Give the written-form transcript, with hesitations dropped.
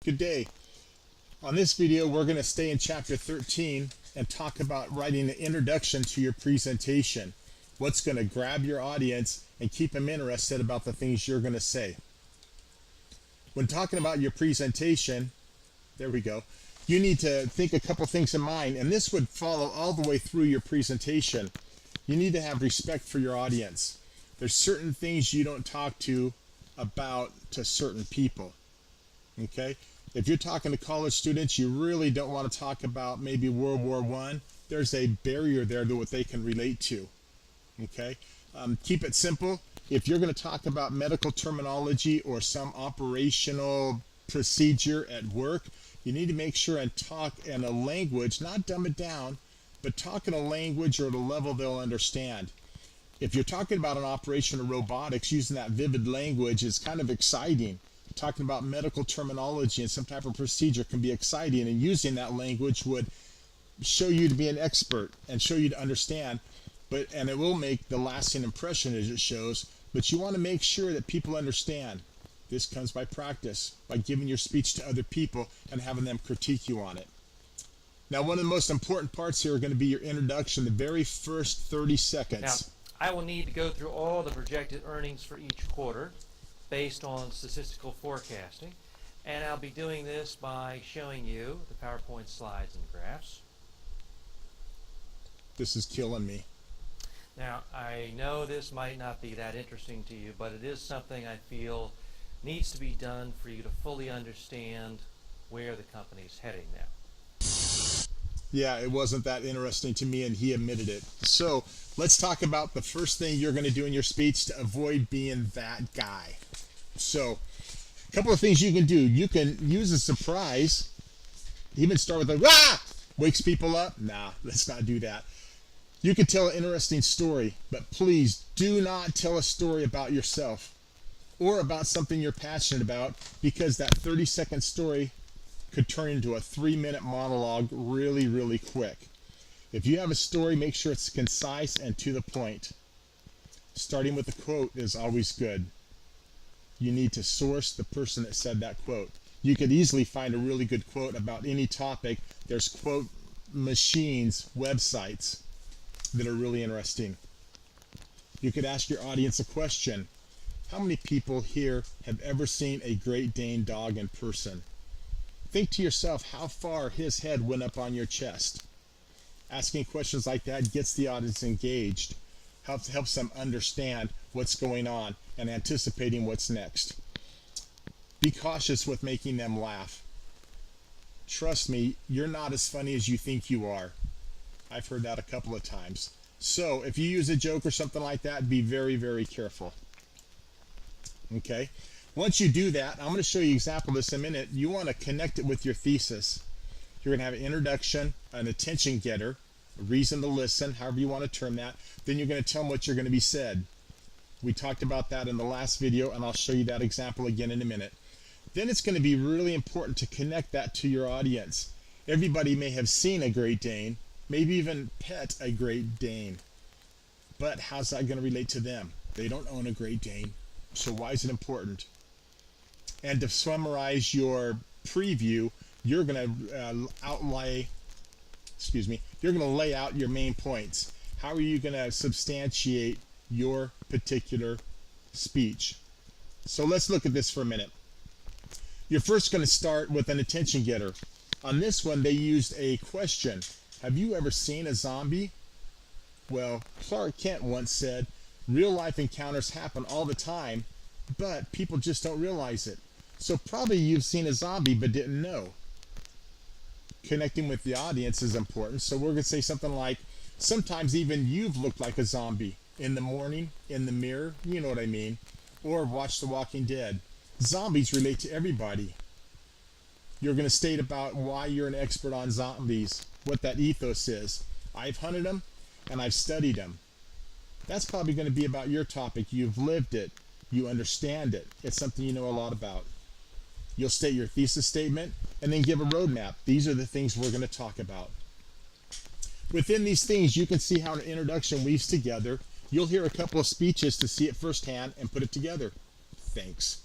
Good day. On this video, we're going to stay in chapter 13 and talk about writing an introduction to your presentation. What's going to grab your audience and keep them interested about the things you're going to say. When talking about your presentation, there we go, you need to think a couple things in mind, and this would follow all the way through your presentation. You need to have respect for your audience. There's certain things you don't talk about to certain people. Okay? If you're talking to college students, you really don't want to talk about maybe World War I. There's a barrier there to what they can relate to. Okay? Keep it simple. If you're going to talk about medical terminology or some operational procedure at work, you need to make sure and talk in a language, not dumb it down, but talk in a language or at a level they'll understand. If you're talking about an operation of robotics, using that vivid language is kind of exciting. Talking about medical terminology and some type of procedure can be exciting, and using that language would show you to be an expert and show you to understand, and it will make the lasting impression as it shows, but you want to make sure that people understand. This comes by practice, by giving your speech to other people and having them critique you on it. Now, one of the most important parts here are going to be your introduction, the very first 30 seconds. Now, I will need to go through all the projected earnings for each quarter based on statistical forecasting, and I'll be doing this by showing you the PowerPoint slides and graphs. This is killing me. Now, I know this might not be that interesting to you, but it is something I feel needs to be done for you to fully understand where the company is heading now. Yeah, it wasn't that interesting to me, and he admitted it. So let's talk about the first thing you're going to do in your speech to avoid being that guy. So a couple of things you can do. You can use a surprise. Even start with a "ah!" Wakes people up. Nah, let's not do that. You can tell an interesting story, but please do not tell a story about yourself or about something you're passionate about, because that 30-second story could turn into a 3-minute monologue really, really quick. If you have a story, make sure it's concise and to the point. Starting with a quote is always good. You need to source the person that said that quote. You could easily find a really good quote about any topic. There's quote machines, websites that are really interesting. You could ask your audience a question. How many people here have ever seen a Great Dane dog in person? Think to yourself how far his head went up on your chest. Asking questions like that gets the audience engaged, helps them understand what's going on and anticipating what's next. Be cautious with making them laugh. Trust me, you're not as funny as you think you are. I've heard that a couple of times. So if you use a joke or something like that, be very, very careful. Okay? Once you do that, I'm going to show you an example of this in a minute. You want to connect it with your thesis. You're going to have an introduction, an attention getter, a reason to listen, however you want to term that. Then you're going to tell them what you're going to be said. We talked about that in the last video, and I'll show you that example again in a minute. Then it's going to be really important to connect that to your audience. Everybody may have seen a Great Dane, maybe even pet a Great Dane. But how's that going to relate to them? They don't own a Great Dane. So why is it important? And to summarize your preview, you're going to you're going to lay out your main points. How are you going to substantiate your particular speech? So let's look at this for a minute. You're first going to start with an attention getter. On this one, they used a question. Have you ever seen a zombie? Well, Clark Kent once said, real life encounters happen all the time, but people just don't realize it. So probably you've seen a zombie but didn't know. Connecting with the audience is important. So we're going to say something like, sometimes even you've looked like a zombie in the morning, in the mirror, you know what I mean, or watched The Walking Dead. Zombies relate to everybody. You're going to state about why you're an expert on zombies, what that ethos is. I've hunted them and I've studied them. That's probably going to be about your topic. You've lived it. You understand it. It's something you know a lot about. You'll state your thesis statement and then give a roadmap. These are the things we're going to talk about. Within these things, you can see how an introduction weaves together. You'll hear a couple of speeches to see it firsthand and put it together. Thanks.